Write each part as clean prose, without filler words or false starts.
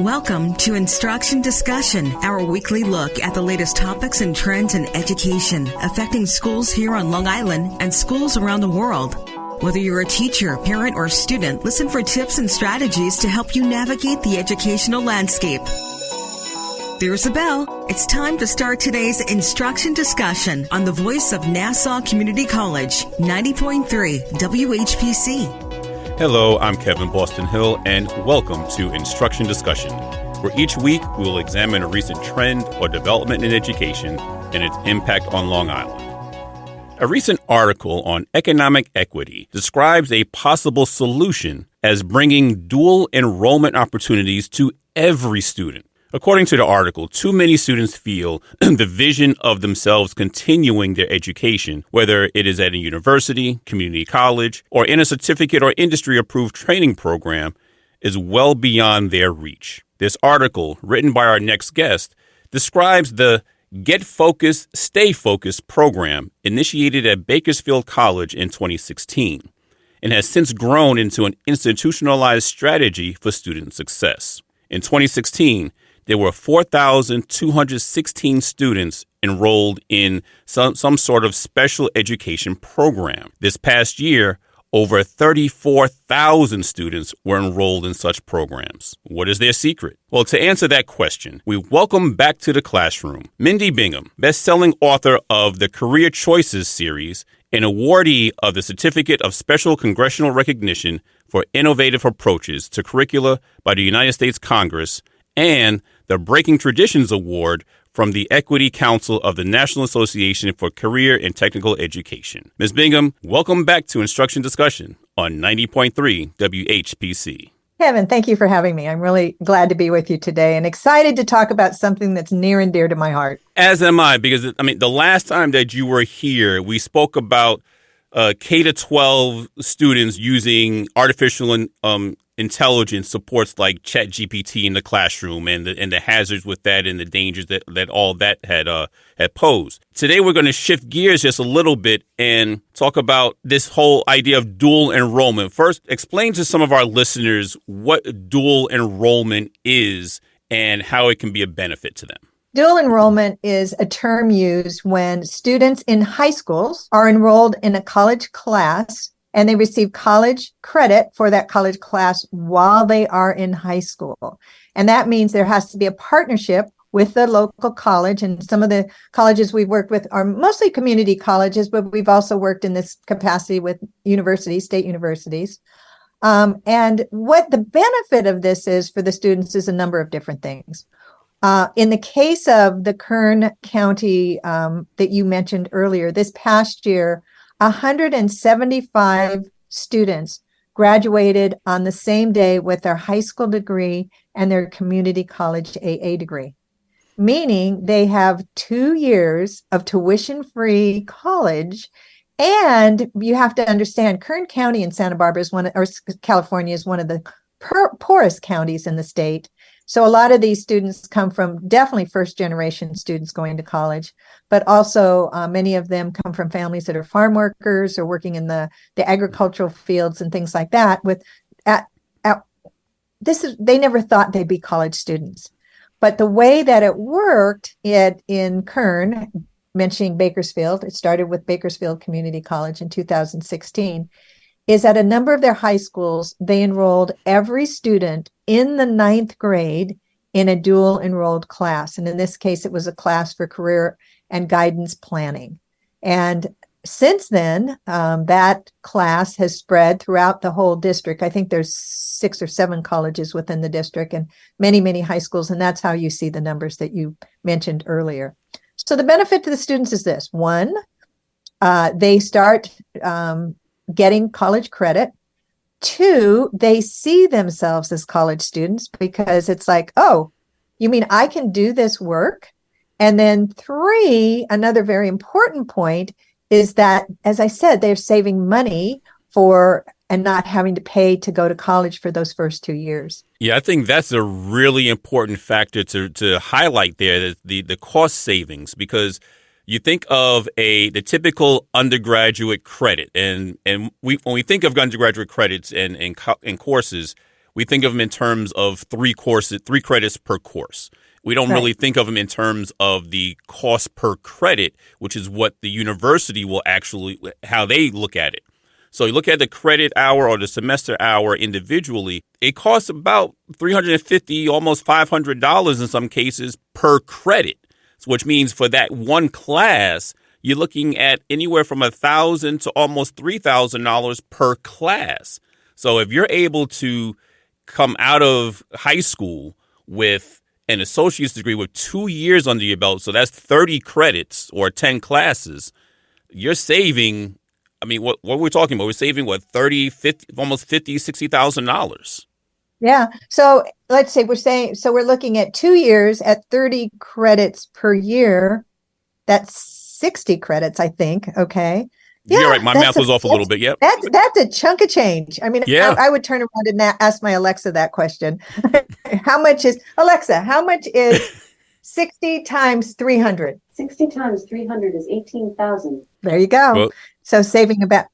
Welcome to Instruction Discussion, our weekly look at the latest topics and trends in education affecting schools here on Long Island and schools around the world. Whether you're a teacher, parent, or student, listen for tips and strategies to help you navigate the educational landscape. There's a bell. It's time to start today's Instruction Discussion on the voice of Nassau Community College, 90.3 WHPC. Hello, I'm Kevin Boston Hill, and welcome to Instruction Discussion, where each week we will examine a recent trend or development in education and its impact on Long Island. A recent article on economic equity describes a possible solution as bringing dual enrollment opportunities to every student. According to the article, too many students feel the vision of themselves continuing their education, whether it is at a university, community college, or in a certificate or industry-approved training program, is well beyond their reach. This article, written by our next guest, describes the Get Focused, Stay Focused program initiated at Bakersfield College in 2016 and has since grown into an institutionalized strategy for student success. In 2016, there were 4,216 students enrolled in some sort of special education program. This past year, over 34,000 students were enrolled in such programs. What is their secret? Well, to answer that question, we welcome back to the classroom Mindy Bingham, best-selling author of the Career Choices series, an awardee of the Certificate of Special Congressional Recognition for Innovative Approaches to Curricula by the United States Congress, and the Breaking Traditions Award from the Equity Council of the National Association for Career and Technical Education. Ms. Bingham, welcome back to Instruction Discussion on 90.3 WHPC. Kevin, thank you for having me. I'm really glad to be with you today and excited to talk about something that's near and dear to my heart. As am I, because, the last time that you were here, we spoke about K-12 students using artificial intelligence supports like ChatGPT in the classroom and the hazards with that and the dangers that all that had posed. Today, we're going to shift gears just a little bit and talk about this whole idea of dual enrollment. First, explain to some of our listeners what dual enrollment is and how it can be a benefit to them. Dual enrollment is a term used when students in high schools are enrolled in a college class and they receive college credit for that college class while they are in high school. And that means there has to be a partnership with the local college. And some of the colleges we've worked with are mostly community colleges, but we've also worked in this capacity with universities, state universities. And what the benefit of this is for the students is a number of different things. In the case of the Kern County that you mentioned earlier, this past year, 175 students graduated on the same day with their high school degree and their community college AA degree, meaning they have 2 years of tuition-free college. And you have to understand, Kern County in Santa Barbara California is one of the poorest counties in the state. So a lot of these students come from definitely first-generation students going to college, but also many of them come from families that are farm workers or working in the agricultural fields and things like that. They never thought they'd be college students. But the way that it worked in Kern, mentioning Bakersfield, it started with Bakersfield Community College in 2016, is at a number of their high schools, they enrolled every student in the 9th grade in a dual enrolled class. And in this case, it was a class for career and guidance planning. And since then, that class has spread throughout the whole district. I think there's 6 or 7 colleges within the district and many, many high schools. And that's how you see the numbers that you mentioned earlier. So the benefit to the students is this. One, they start getting college credit. 2, they see themselves as college students because it's like, oh, you mean I can do this work? And then 3, another very important point is that, as I said, they're saving money and not having to pay to go to college for those first 2 years. Yeah, I think that's a really important factor to highlight there, the cost savings, because you think of the typical undergraduate credit, and when we think of undergraduate credits and courses, we think of them in terms of three credits per course. We don't really think of them in terms of the cost per credit, which is what the university will actually, how they look at it. So you look at the credit hour or the semester hour individually, it costs about $350, almost $500 in some cases per credit, which means for that one class, you're looking at anywhere from $1,000 to almost $3,000 per class. So if you're able to come out of high school with an associate's degree with 2 years under your belt, so that's 30 credits or 10 classes, you're saving, I mean, what we're talking about, we're saving what, 30, 50, almost $50,000, $60,000. Yeah. So let's say we're looking at 2 years at 30 credits per year. That's 60 credits, I think. Okay. Yeah, right. My math was off a little bit. Yep. That's a chunk of change. I mean, yeah. I would turn around and ask my Alexa that question. How much is 60 times 300? 60 times 300 is 18,000. There you go. Well, so saving about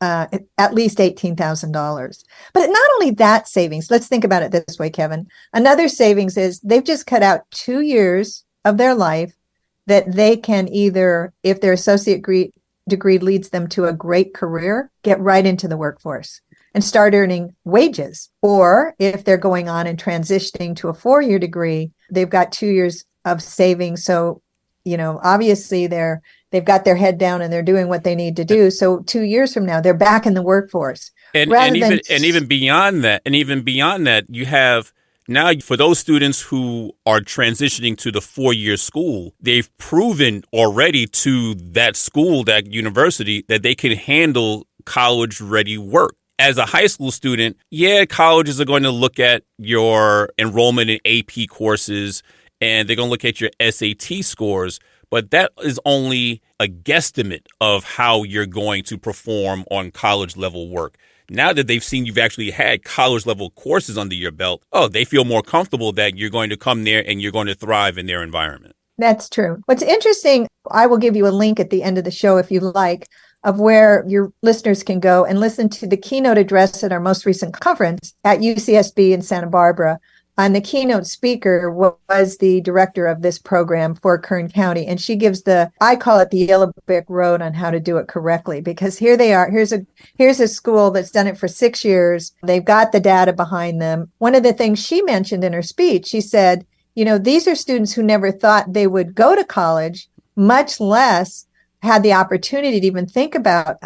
at least $18,000. But not only that savings, let's think about it this way, Kevin. Another savings is they've just cut out 2 years of their life that they can either, if their associate degree leads them to a great career, get right into the workforce and start earning wages. Or if they're going on and transitioning to a 4-year degree, they've got 2 years of savings. So, obviously they've got their head down and they're doing what they need to do. So 2 years from now, they're back in the workforce. And even beyond that, you have now for those students who are transitioning to the 4-year school, they've proven already to that school, that university, that they can handle college-ready work. As a high school student, colleges are going to look at your enrollment in AP courses and they're going to look at your SAT scores, but that is only a guesstimate of how you're going to perform on college-level work. Now that they've seen you've actually had college-level courses under your belt, they feel more comfortable that you're going to come there and you're going to thrive in their environment. That's true. What's interesting, I will give you a link at the end of the show if you like, of where your listeners can go and listen to the keynote address at our most recent conference at UCSB in Santa Barbara. And the keynote speaker was the director of this program for Kern County. And she gives I call it the yellow brick road on how to do it correctly, because here they are. Here's a school that's done it for 6 years. They've got the data behind them. One of the things she mentioned in her speech, she said, these are students who never thought they would go to college, much less had the opportunity to even think about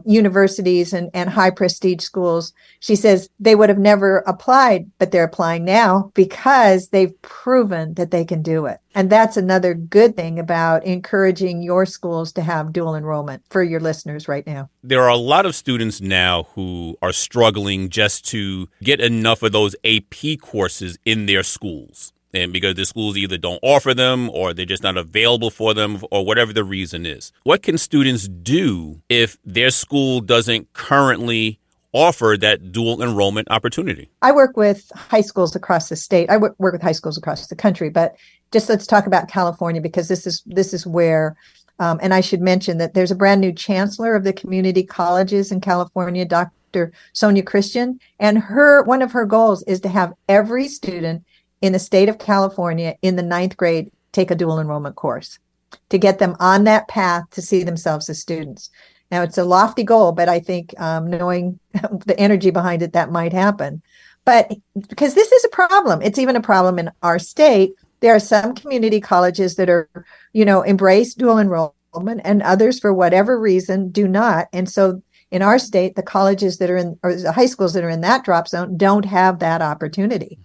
universities and high prestige schools. She says they would have never applied, but they're applying now because they've proven that they can do it. And that's another good thing about encouraging your schools to have dual enrollment for your listeners right now. There are a lot of students now who are struggling just to get enough of those AP courses in their schools. And because the schools either don't offer them or they're just not available for them or whatever the reason is. What can students do if their school doesn't currently offer that dual enrollment opportunity? I work with high schools across the state. I work with high schools across the country, but just let's talk about California, because this is where, and I should mention that there's a brand new chancellor of the community colleges in California, Dr. Sonia Christian, and one of her goals is to have every student in the state of California in the 9th grade take a dual enrollment course to get them on that path to see themselves as students. Now, it's a lofty goal, but I think knowing the energy behind it, that might happen. But because this is a problem, it's even a problem in our state. There are some community colleges that are, embrace dual enrollment, and others, for whatever reason, do not. And so in our state, the colleges that are in, or the high schools that are in that drop zone, don't have that opportunity.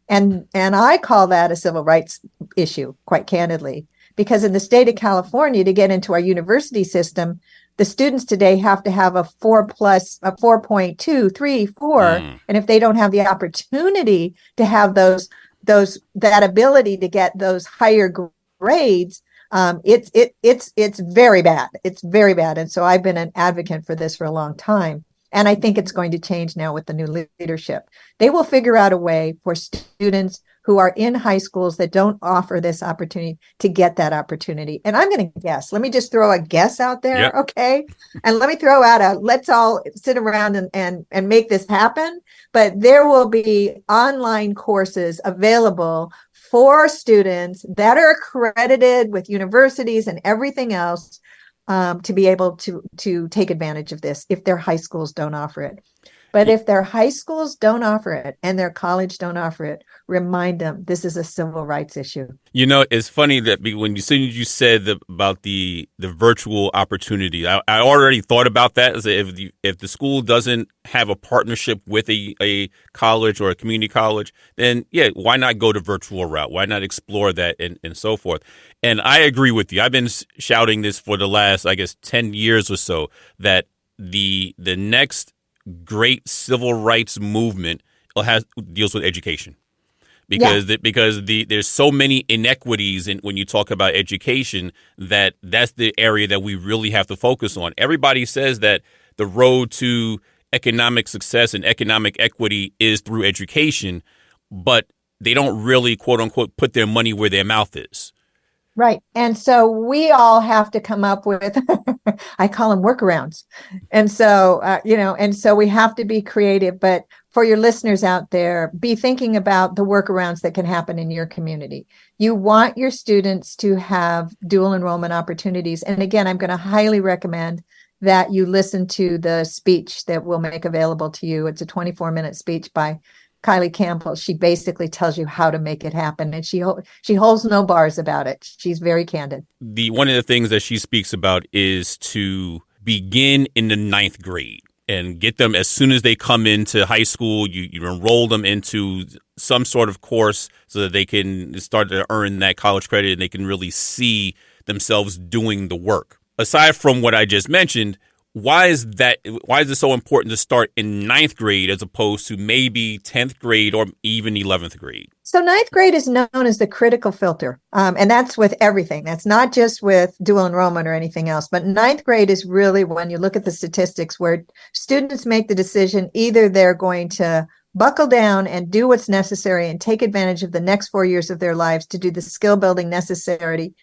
And I call that a civil rights issue, quite candidly, because in the state of California, to get into our university system, the students today have to have a 4.2, 3, 4. And if they don't have the opportunity to have that ability to get those higher grades, it's very bad. It's very bad. And so I've been an advocate for this for a long time. And I think it's going to change now with the new leadership. They will figure out a way for students who are in high schools that don't offer this opportunity to get that opportunity. And I'm going to guess, let me just throw a guess out there. Yep. Okay. And let me throw out let's all sit around and make this happen. But there will be online courses available for students that are accredited with universities and everything else to be able to take advantage of this if their high schools don't offer it. But if their high schools don't offer it and their college don't offer it, remind them this is a civil rights issue. You know, it's funny that when you said about the virtual opportunity, I already thought about that. As if the school doesn't have a partnership with a college or a community college, then yeah, why not go the virtual route? Why not explore that and so forth? And I agree with you. I've been shouting this for the last, I guess, 10 years or so, that the next great civil rights movement deals with education, because there's so many inequities when you talk about education that's the area that we really have to focus on. Everybody says that the road to economic success and economic equity is through education, but they don't really, quote unquote, put their money where their mouth is. Right. And so we all have to come up with, I call them workarounds. And so, and so we have to be creative. But for your listeners out there, be thinking about the workarounds that can happen in your community. You want your students to have dual enrollment opportunities. And again, I'm going to highly recommend that you listen to the speech that we'll make available to you. It's a 24-minute speech by Kylie Campbell. She basically tells you how to make it happen, and she holds no bars about it. She's very candid. One of the things that she speaks about is to begin in the 9th grade and get them as soon as they come into high school. You enroll them into some sort of course so that they can start to earn that college credit and they can really see themselves doing the work. Aside from what I just mentioned, why is it so important to start in 9th grade as opposed to maybe 10th grade or even 11th grade? So 9th grade is known as the critical filter. And that's with everything. That's not just with dual enrollment or anything else. But 9th grade is really when you look at the statistics where students make the decision, either they're going to buckle down and do what's necessary and take advantage of the next 4 years of their lives to do the skill building necessary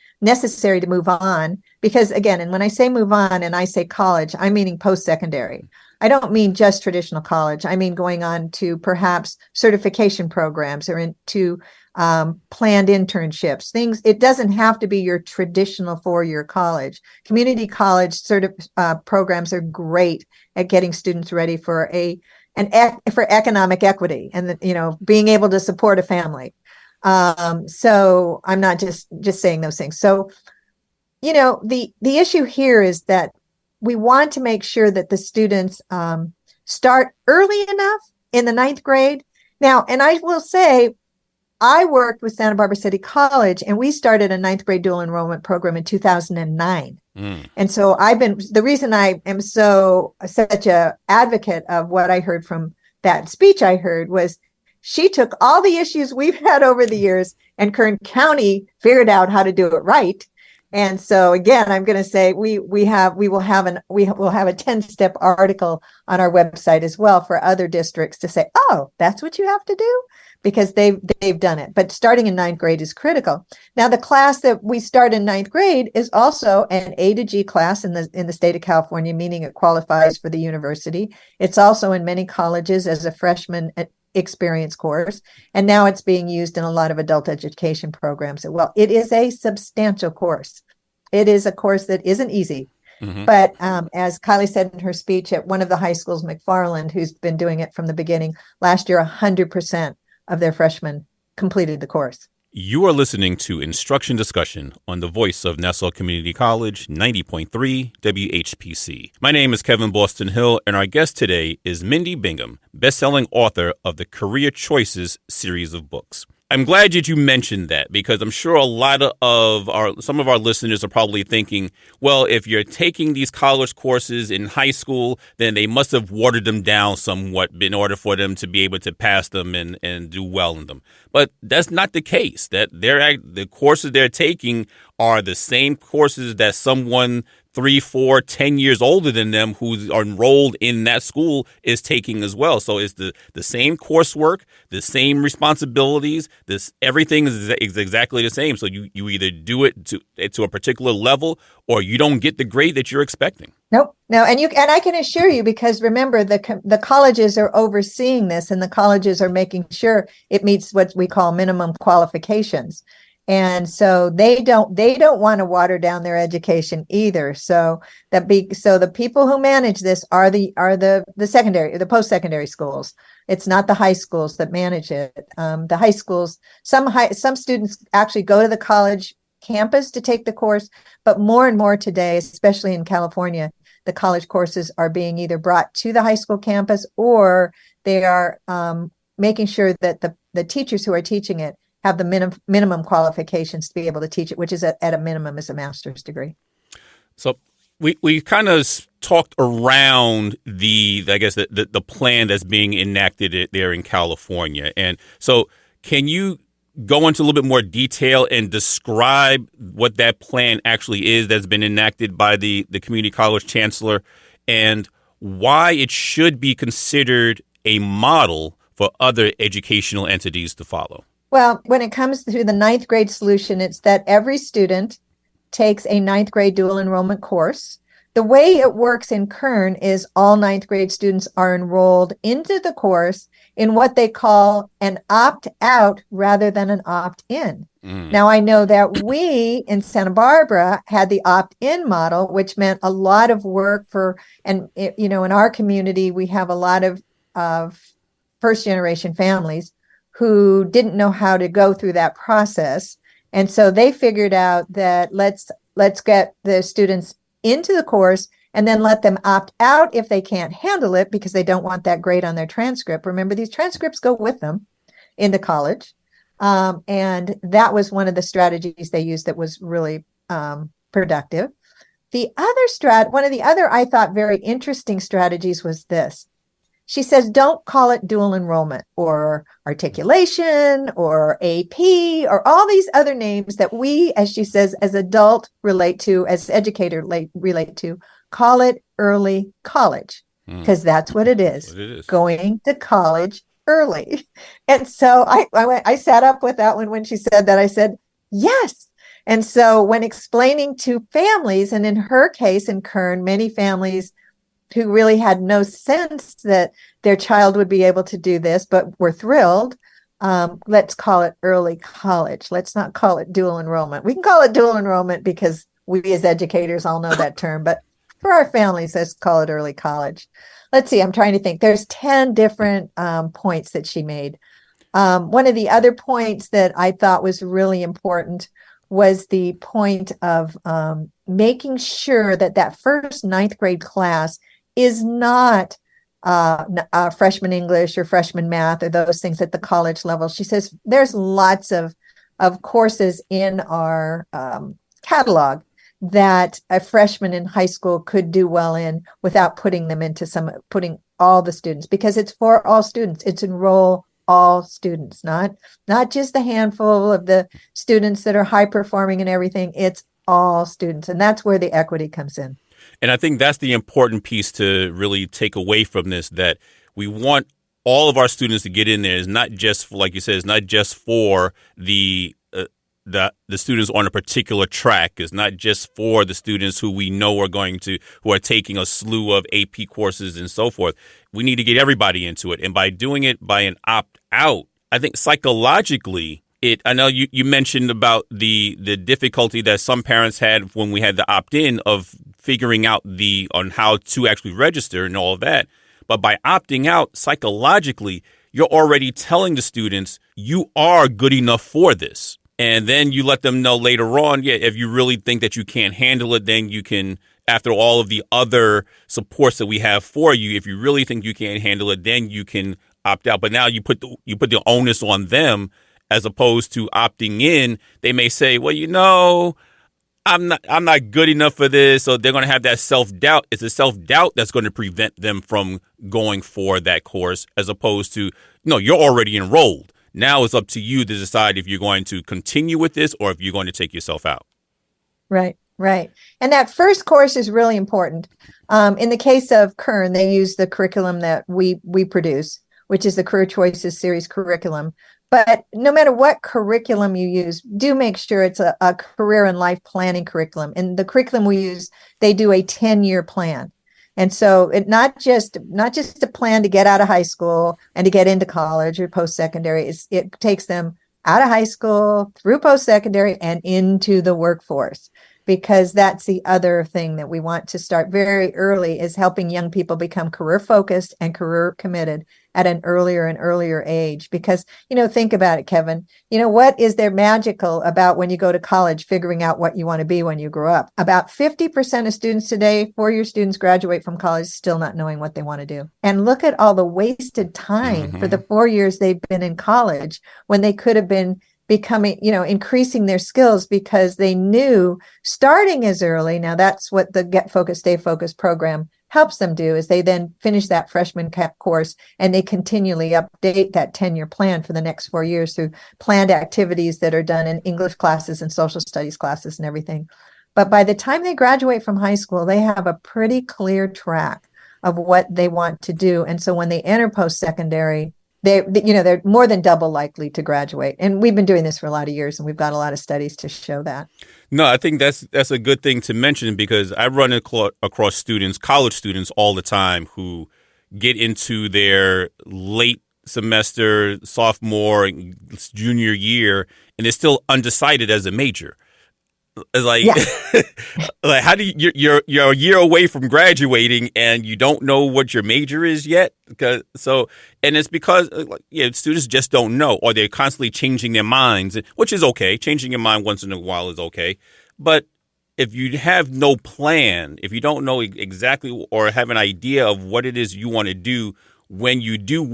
to move on. Because again, and when I say move on and I say college, I'm meaning post-secondary. I don't mean just traditional college. I mean going on to perhaps certification programs or into planned internships, things. It doesn't have to be your traditional 4-year college. Community college programs are great at getting students ready for for economic equity and being able to support a family. So I'm not just saying those things. So, the issue here is that we want to make sure that the students start early enough in the 9th grade. Now, and I will say, I worked with Santa Barbara City College, and we started a 9th grade dual enrollment program in 2009. And so the reason I am such a advocate of what I heard from that speech I heard was she took all the issues we've had over the years, and Kern County figured out how to do it right. And so again, I'm going to say we will have a 10-step article on our website as well for other districts to say, oh, that's what you have to do, because they've done it. But starting in 9th grade is critical. Now, the class that we start in 9th grade is also an A to G class in the state of California, meaning it qualifies for the university. It's also in many colleges as a freshman experience course, and now it's being used in a lot of adult education programs as well. It is a substantial course. It is a course that isn't easy. Mm-hmm. But as Kylie said in her speech at one of the high schools, McFarland, who's been doing it from the beginning, last year 100% of their freshmen completed the course. You are listening to Instruction Discussion on the voice of Nassau Community College, 90.3 WHPC. My name is Kevin Boston Hill, and our guest today is Mindy Bingham, best-selling author of the Career Choices series of books. I'm glad that you mentioned that, because I'm sure some of our listeners are probably thinking, well, if you're taking these college courses in high school, then they must have watered them down somewhat in order for them to be able to pass them and do well in them. But that's not the case. That the courses they're taking are the same courses that someone 3, 4, 10 years older than them who are enrolled in that school is taking as well. So it's the same coursework, the same responsibilities. Everything is exactly the same. So you either do it to a particular level or you don't get the grade that you're expecting. Nope. No, and I can assure you, because remember, the colleges are overseeing this, and the colleges are making sure it meets what we call minimum qualifications. And so they don't want to water down their education either. So the people who manage this are the secondary, the post-secondary schools. It's not the high schools that manage it. The high schools, some students actually go to the college campus to take the course, but more and more today, especially in California, the college courses are being either brought to the high school campus, or they are making sure that the teachers who are teaching it have the minimum qualifications to be able to teach it, which is at a minimum is a master's degree. So we kind of talked around the plan that's being enacted there in California. And so can you go into a little bit more detail and describe what that plan actually is that's been enacted by the community college chancellor, and why it should be considered a model for other educational entities to follow? Well, when it comes to the ninth grade solution, it's that every student takes a ninth grade dual enrollment course. The way it works in Kern is all ninth grade students are enrolled into the course in what they call an opt-out rather than an opt-in. Now, I know that we in Santa Barbara had the opt-in model, which meant a lot of work in our community, we have a lot of first-generation families who didn't know how to go through that process. And so they figured out that let's get the students into the course and then let them opt out if they can't handle it, because they don't want that grade on their transcript. Remember, these transcripts go with them into college. And that was one of the strategies they used that was really productive. One of the other, I thought, very interesting strategies was this. She says, don't call it dual enrollment or articulation or AP or all these other names that we, as she says, as adult relate to, as educator relate to. Call it early college, because that's what it is. Going to college early. And so I sat up with that one when she said that. I said, yes. And so when explaining to families, and in her case in Kern, many families who really had no sense that their child would be able to do this, but were thrilled. Let's call it early college. Let's not call it dual enrollment. We can call it dual enrollment because we as educators all know that term, but for our families, let's call it early college. Let's see, I'm trying to think. There's 10 different points that she made. One of the other points that I thought was really important was the point of making sure that first ninth grade class is not freshman English or freshman math or those things at the college level. She says there's lots of courses in our catalog that a freshman in high school could do well in without putting all the students, because it's for all students. It's enroll all students, not just the handful of the students that are high performing and everything. It's all students. And that's where the equity comes in. And I think that's the important piece to really take away from this, that we want all of our students to get in there. It's not just, like you said, it's not just for the students on a particular track. It's not just for the students who we know who are taking a slew of AP courses and so forth. We need to get everybody into it. And by doing it by an opt-out, I think psychologically, I know you mentioned about the difficulty that some parents had when we had the opt-in of figuring out on how to actually register and all of that. But by opting out, psychologically, you're already telling the students you are good enough for this. And then you let them know later on, if you really think that you can't handle it, then you can, after all of the other supports that we have for you, if you really think you can't handle it, then you can opt out. But now you put the onus on them. As opposed to opting in, they may say, well, I'm not good enough for this. So they're going to have that self-doubt. It's a self-doubt that's going to prevent them from going for that course, as opposed to, no, you're already enrolled. Now it's up to you to decide if you're going to continue with this or if you're going to take yourself out. Right. Right. And that first course is really important. In the case of Kern, they use the curriculum that we produce, which is the Career Choices Series curriculum. But no matter what curriculum you use, do make sure it's a career and life planning curriculum. And the curriculum we use, they do a 10-year plan. And so it not just a plan to get out of high school and to get into college or post-secondary. It takes them out of high school, through post-secondary, and into the workforce. Because that's the other thing that we want to start very early, is helping young people become career focused and career committed at an earlier and earlier age. Because, think about it, Kevin, what is there magical about when you go to college, figuring out what you want to be when you grow up? About 50% of students today, 4-year students, graduate from college still not knowing what they want to do. And look at all the wasted time for the 4 years they've been in college when they could have been becoming, increasing their skills, because they knew starting as early. Now that's what the Get Focused, Stay Focused program helps them do, is they then finish that freshman course and they continually update that 10-year plan for the next 4 years through planned activities that are done in English classes and social studies classes and everything. But by the time they graduate from high school, they have a pretty clear track of what they want to do. And so when they enter post-secondary, they're more than double likely to graduate. And we've been doing this for a lot of years, and we've got a lot of studies to show that. No, I think that's a good thing to mention, because I run across students, college students, all the time who get into their late semester, sophomore, junior year, and they're still undecided as a major. Like, yeah. Like, how do you're a year away from graduating and you don't know what your major is yet? And it's because students just don't know, or they're constantly changing their minds, which is okay. Changing your mind once in a while is okay. But if you have no plan, if you don't know exactly or have an idea of what it is you want to do when you do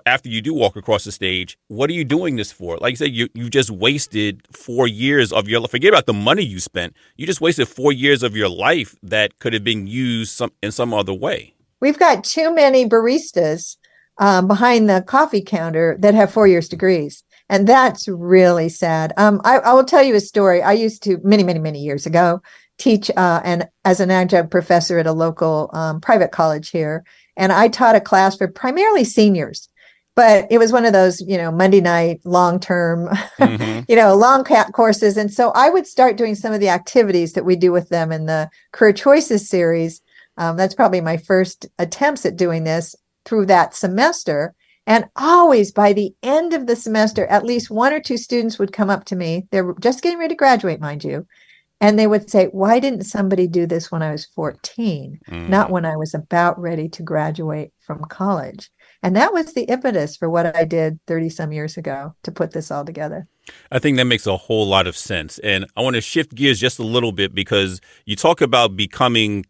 after you do walk across the stage, what are you doing this for? Like you said, you just wasted 4 years of your life. Forget about the money you spent. You just wasted 4 years of your life that could have been used in some other way. We've got too many baristas behind the coffee counter that have 4 years degrees. And that's really sad. I will tell you a story. I used to, many, many, many years ago, teach as an adjunct professor at a local private college here. And I taught a class for primarily seniors, but it was one of those, Monday night, long-term, long courses. And so I would start doing some of the activities that we do with them in the Career Choices series. That's probably my first attempts at doing this through that semester. And always by the end of the semester, at least 1 or 2 students would come up to me. They were just getting ready to graduate, mind you. And they would say, why didn't somebody do this when I was 14, not when I was about ready to graduate from college? And that was the impetus for what I did 30 some years ago to put this all together. I think that makes a whole lot of sense. And I want to shift gears just a little bit, because you talk about becoming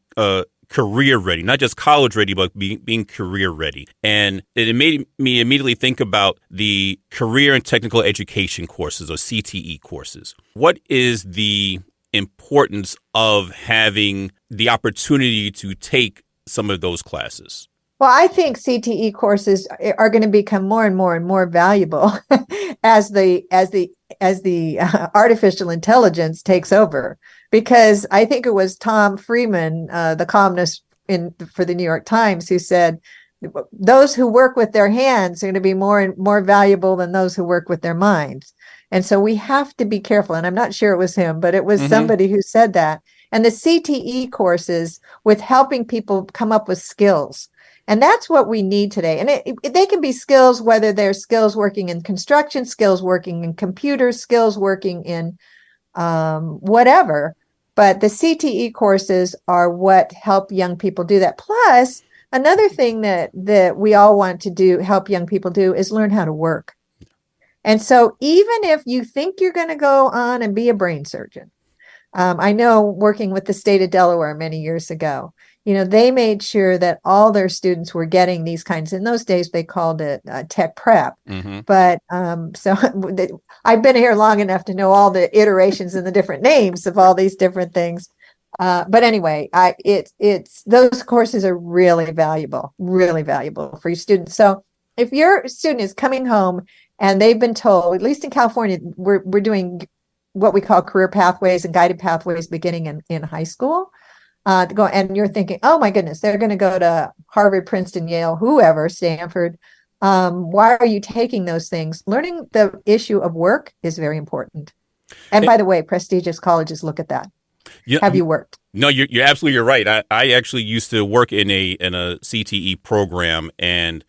career ready, not just college ready, but being career ready. And it made me immediately think about the career and technical education courses, or CTE courses. What is the importance of having the opportunity to take some of those classes? Well, I think CTE courses are going to become more and more and more valuable as the artificial intelligence takes over. Because I think it was Tom Freeman, the columnist for the New York Times, who said those who work with their hands are going to be more and more valuable than those who work with their minds. And so we have to be careful. And I'm not sure it was him, but it was somebody who said that. And the CTE courses with helping people come up with skills. And that's what we need today. And they can be skills, whether they're skills working in construction, skills working in computers, skills working in whatever. But the CTE courses are what help young people do that. Plus, another thing that we all want to help young people do is learn how to work. And so even if you think you're going to go on and be a brain surgeon, I know working with the state of Delaware many years ago, they made sure that all their students were getting these kinds. In those days, they called it tech prep. But so I've been here long enough to know all the iterations and the different names of all these different things. But anyway, it's those courses are really valuable for your students. So if your student is coming home and they've been told, at least in California, we're doing what we call career pathways and guided pathways beginning in high school. And you're thinking, oh my goodness, they're going to go to Harvard, Princeton, Yale, whoever, Stanford. Why are you taking those things? Learning the issue of work is very important. And by the way, prestigious colleges look at that. Yeah, have you worked? No, you're absolutely right. I actually used to work in a CTE program, and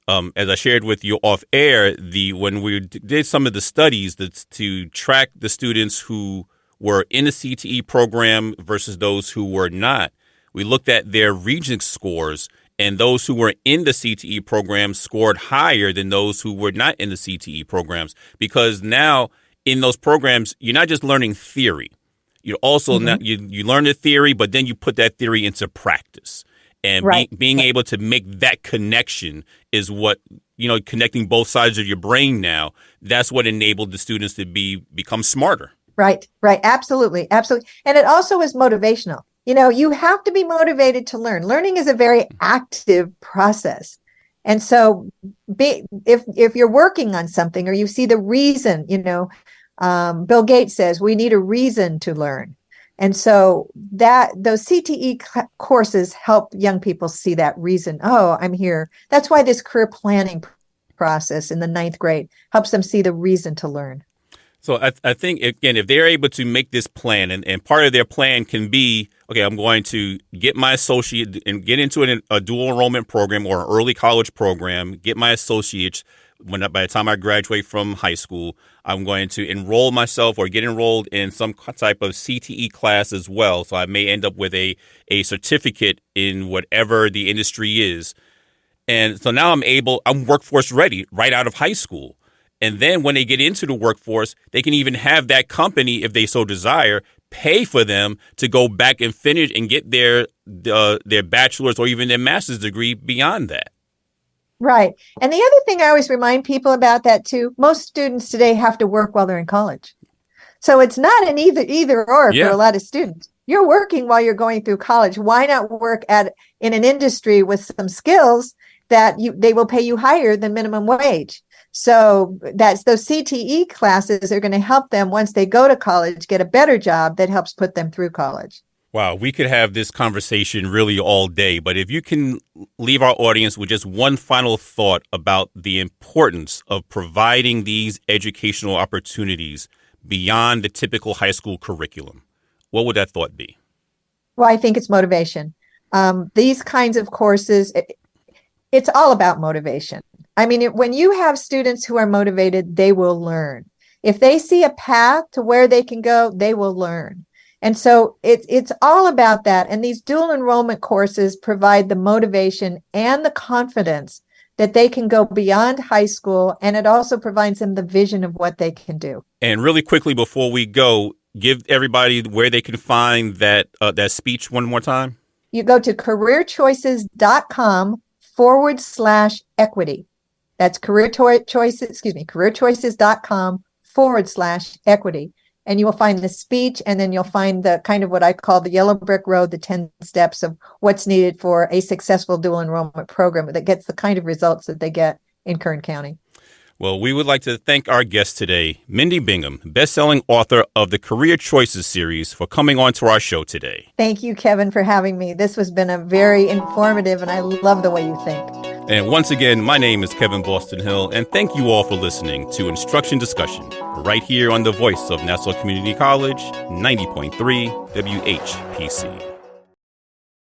as I shared with you off air, when we did some of the studies to track the students who were in the CTE program versus those who were not, we looked at their Regents scores, and those who were in the CTE program scored higher than those who were not in the CTE programs, because now in those programs, you're not just learning theory. You also you learn the theory, but then you put that theory into practice. And being able to make that connection is what, connecting both sides of your brain now, that's what enabled the students to become smarter. Right. Absolutely. And it also is motivational. You have to be motivated to learn. Learning is a very active process. And so if you're working on something or you see the reason, Bill Gates says we need a reason to learn. And so those CTE courses help young people see that reason. Oh, I'm here. That's why this career planning process in the 9th grade helps them see the reason to learn. So I think, again, if they're able to make this plan, and part of their plan can be, okay, I'm going to get my associate and get into a dual enrollment program or an early college program, get my associates. By the time I graduate from high school, I'm going to enroll myself or get enrolled in some type of CTE class as well. So I may end up with a certificate in whatever the industry is. And so now I'm workforce ready right out of high school. And then when they get into the workforce, they can even have that company, if they so desire, pay for them to go back and finish and get their bachelor's or even their master's degree beyond that. Right. And the other thing I always remind people about that too, most students today have to work while they're in college. So it's not an either or for a lot of students. You're working while you're going through college. Why not work in an industry with some skills that they will pay you higher than minimum wage? So those CTE classes are going to help them once they go to college get a better job that helps put them through college. Wow, we could have this conversation really all day, but if you can leave our audience with just one final thought about the importance of providing these educational opportunities beyond the typical high school curriculum, what would that thought be? Well, I think it's motivation. These kinds of courses, it's all about motivation. I mean, when you have students who are motivated, they will learn. If they see a path to where they can go, they will learn. And so it's all about that. And these dual enrollment courses provide the motivation and the confidence that they can go beyond high school. And it also provides them the vision of what they can do. And really quickly before we go, give everybody where they can find that speech one more time. You go to careerchoices.com/equity. That's careerchoices.com/equity. And you will find the speech, and then you'll find the kind of what I call the yellow brick road, the 10 steps of what's needed for a successful dual enrollment program that gets the kind of results that they get in Kern County. Well, we would like to thank our guest today, Mindy Bingham, best-selling author of the Career Choices series, for coming on to our show today. Thank you, Kevin, for having me. This has been a very informative, and I love the way you think. And once again, my name is Kevin Boston Hill, and thank you all for listening to Instruction Discussion, right here on the voice of Nassau Community College, 90.3 WHPC.